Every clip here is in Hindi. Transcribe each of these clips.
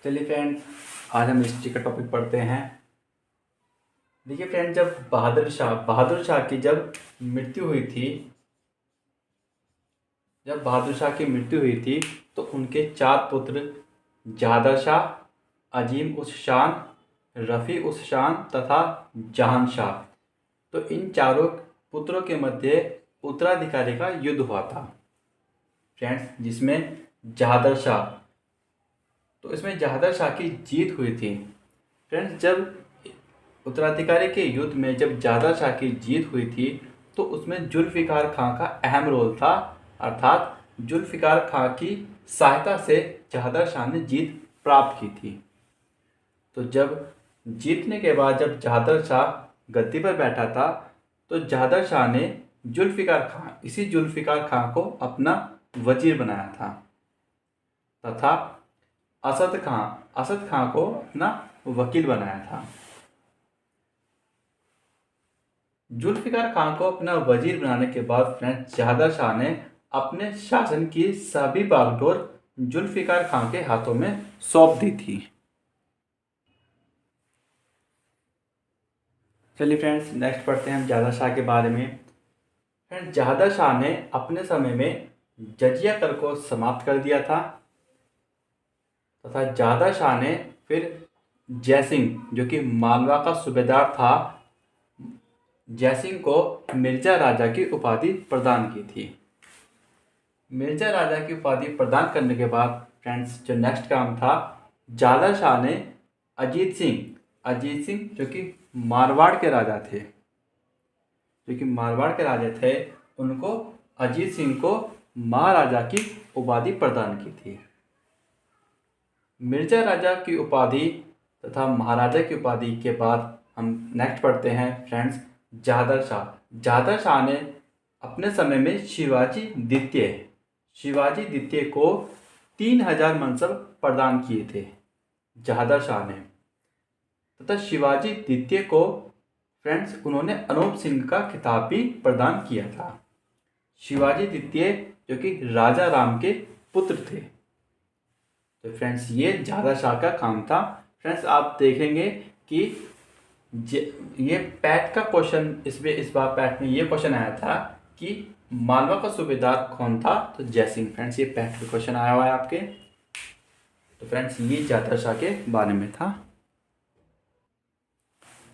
चलिए फ्रेंड्स, आज हम हिस्ट्री का टॉपिक पढ़ते हैं। देखिए फ्रेंड्स, जब बहादुर शाह की जब मृत्यु हुई थी जब बहादुर शाह की मृत्यु हुई थी तो उनके 4 पुत्र जहादर शाह, अजीम उस शान, रफ़ी उस शान तथा जहान शाह, तो इन चारों पुत्रों के मध्य उत्तराधिकारी का युद्ध हुआ था फ्रेंड्स, जिसमें जहादर शाह तो इसमें जहादर शाह की जीत हुई थी फ्रेंड्स। जब उत्तराधिकारी के युद्ध में जब जहादर शाह की जीत हुई थी तो उसमें जुल्फ़िकार खां का अहम रोल था। अर्थात जुल्फ़िकार खां की सहायता से जहादर शाह ने जीत प्राप्त की थी। तो जब जीतने के बाद जब जहादर शाह गद्दी पर बैठा था तो जहादर शाह ने इसी जुल्फ़िकार खां को अपना वजीर बनाया था तथा असद खां को अपना वकील बनाया था। जुल्फ़िकार खां को अपना वजीर बनाने के बाद फ्रेंड्स, जहादर शाह ने अपने शासन की सभी बागडोर जुल्फ़िकार खां के हाथों में सौंप दी थी। चलिए फ्रेंड्स, नेक्स्ट पढ़ते हैं हम जहादर शाह के बारे में। फ्रेंड्स, जहादर शाह ने अपने समय में जजिया कर को समाप्त कर दिया था तथा जहादर शाह ने फिर जयसिंह, जो कि मालवा का सूबेदार था, जयसिंह को मिर्जा राजा की उपाधि प्रदान की थी। मिर्जा राजा की उपाधि प्रदान करने के बाद फ्रेंड्स, जो नेक्स्ट काम था, जहादर शाह ने अजीत सिंह जो कि मारवाड़ के राजा थे, उनको अजीत सिंह को महाराजा की उपाधि प्रदान की थी। मिर्जा राजा की उपाधि तथा महाराजा की उपाधि के बाद हम नेक्स्ट पढ़ते हैं फ्रेंड्स, जहादर शाह ने अपने समय में शिवाजी द्वितीय को 3000 मनसब प्रदान किए थे जहादर शाह ने तथा शिवाजी द्वितीय को फ्रेंड्स उन्होंने अनूप सिंह का खिताब भी प्रदान किया था। शिवाजी द्वितीय जो कि राजा राम के पुत्र थे। तो फ्रेंड्स, ये जहादर शाह का काम था। फ्रेंड्स, आप देखेंगे कि ये पैट का क्वेश्चन इस बार पैट में ये क्वेश्चन आया था कि मालवा का सूबेदार कौन था, तो जयसिंह। फ्रेंड्स, ये पैट का क्वेश्चन आया हुआ है आपके। तो फ्रेंड्स, ये जहादर शाह के बारे में था।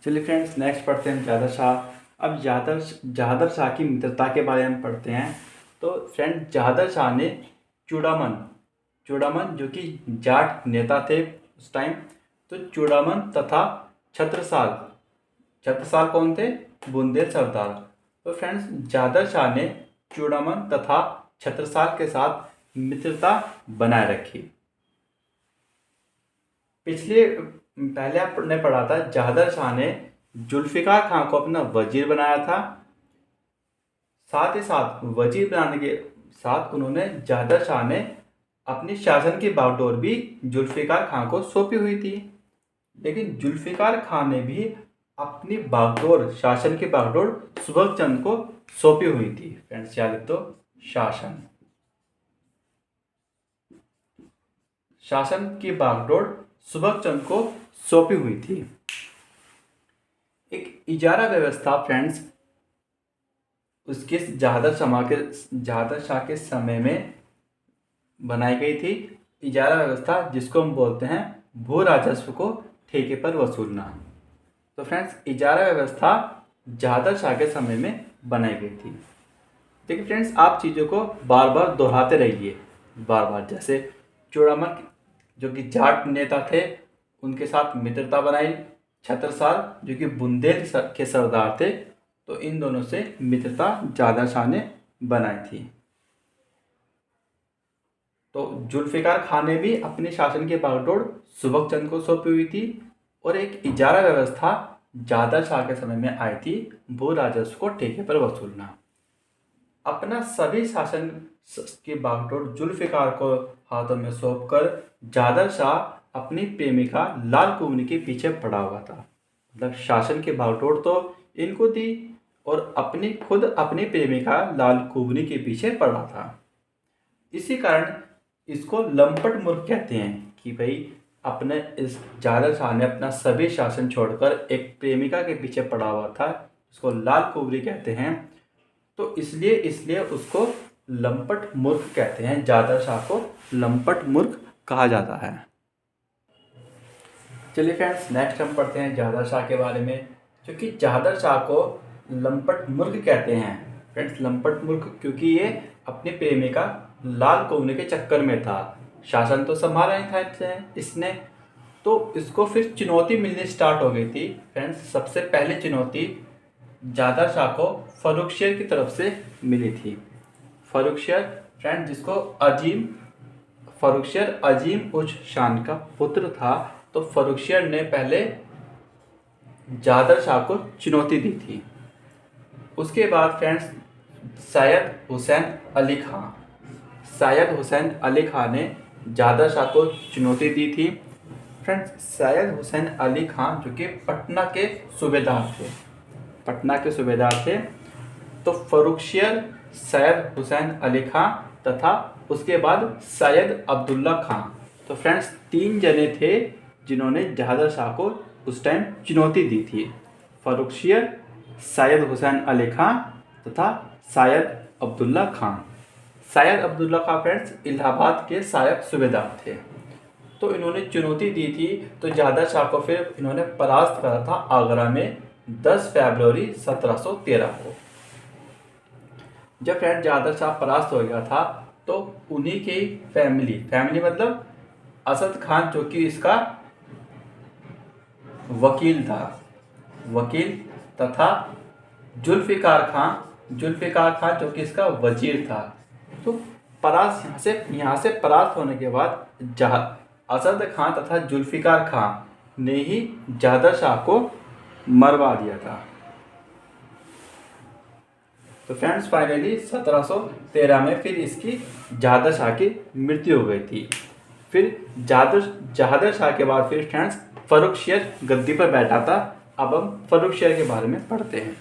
चलिए फ्रेंड्स, नेक्स्ट पढ़ते हैं जहादर शाह। अब जहादर शाह की मित्रता के बारे में पढ़ते हैं। तो फ्रेंड, जहादर शाह ने चूड़ामन जो कि जाट नेता थे उस टाइम, तो चूड़ामन तथा छत्रसाल कौन थे? बुंदेल सरदार। तो फ्रेंड्स, जहादर शाह ने चूड़ामन तथा छत्रसाल के साथ मित्रता बनाए रखी। पहले आपने पढ़ा था, जहादर शाह ने जुल्फ़िकार खां को अपना वजीर बनाया था। साथ ही साथ वजीर बनाने के साथ उन्होंने जहादर शाह ने अपनी शासन की बागडोर भी जुल्फ़िकार खां को सौंपी हुई थी। लेकिन जुल्फ़िकार खां ने भी अपनी शासन की बागडोर सुबह चंद को सौंपी हुई थी। फ्रेंड्स, याद लिख दो, शासन की बागडोर सुबह चंद को सौंपी हुई थी। एक इजारा व्यवस्था फ्रेंड्स उसके जहादर शाह के समय में बनाई गई थी। इजारा व्यवस्था जिसको हम बोलते हैं भू राजस्व को ठेके पर वसूलना। तो फ्रेंड्स, इजारा व्यवस्था जहादर शाह के समय में बनाई गई थी। देखिए फ्रेंड्स, आप चीज़ों को बार बार दोहराते रहिए। जैसे चूड़ामन जो कि जाट नेता थे, उनके साथ मित्रता बनाई। छत्रसाल जो कि बुंदेल के सरदार थे, तो इन दोनों से मित्रता जहादर शाह ने बनाई थी। तो जुल्फ़िकार खां ने भी अपने शासन की बागडोर सुबह चंद को सौंपी हुई थी और एक इजारा व्यवस्था जहादर शाह के समय में आई थी, भू राजस्व को ठेके पर वसूलना। अपना सभी शासन की बागडोर जुल्फ़िकार को हाथों में सौंपकर जहादर शाह अपनी प्रेमिका लाल कुंवरी के पीछे पड़ा हुआ था। मतलब शासन की बागडोर तो इनको दी और अपनी प्रेमिका लाल कुंवरी के पीछे पड़ा था। इसी कारण इसको लंपट मूर्ख कहते हैं कि भाई अपने इस जादर शाह ने अपना सभी शासन छोड़कर एक प्रेमिका के पीछे पड़ा हुआ था, उसको लाल कुबरी कहते हैं। तो इसलिए उसको लंपट मूर्ख कहते हैं। जादर शाह को लंपट मूर्ख कहा जाता है। चलिए फ्रेंड्स, नेक्स्ट हम पढ़ते हैं जादर शाह के बारे में। क्योंकि जादर शाह को लंपट मूर्ख कहते हैं फ्रेंड्स, लंपट मूर्ख क्योंकि ये अपनी प्रेमिका लाल कुबरी के चक्कर में था। शासन तो संभाला नहीं था इसने, तो इसको फिर चुनौती मिलनी स्टार्ट हो गई थी फ्रेंड्स। सबसे पहली चुनौती जादर शाह को फर्रुखशियर की तरफ से मिली थी। फर्रुखशियर फ्रेंड्स जिसको फर्रुखशियर अजीम उस शान का पुत्र था। तो फर्रुखशियर ने पहले जादर शाह को चुनौती दी थी। उसके बाद फ्रेंड्स सैयद हुसैन अली खां ने जादर शाह को चुनौती दी थी। फ्रेंड्स सैयद हुसैन अली खां जो कि पटना के सूबेदार थे। तो फर्रुखशियर, सैयद हुसैन अली खां तथा उसके बाद सैयद अब्दुल्ला खां, तो फ्रेंड्स 3 जने थे जिन्होंने जादर शाह को उस टाइम चुनौती दी थी। फर्रुखशियर, सैयद हुसैन अली खां तथा सैयद अब्दुल्ला खां। सैयद अब्दुल्ला खां फ्रेंड्स इलाहाबाद के सहायक सूबेदार थे। तो इन्होंने चुनौती दी थी, तो जादर शाह को फिर इन्होंने परास्त करा था आगरा में 10 फरवरी 1713 को। जब फ्रेंड जादर शाह परास्त हो गया था तो उन्हीं की फैमिली मतलब असद खान जो कि इसका वकील तथा जुल्फ़िकार खान जो कि इसका वजीर था। तो यहाँ से परास्त होने के बाद असद खान तथा जुल्फ़िकार खान ने ही जादर शाह को मरवा दिया था। तो फ्रेंड्स फाइनली 1713 में फिर इसकी जादर शाह की मृत्यु हो गई थी। फिर जादर शाह के बाद फिर फ्रेंड्स फर्रुखशियर गद्दी पर बैठा था। अब हम फर्रुखशियर के बारे में पढ़ते हैं।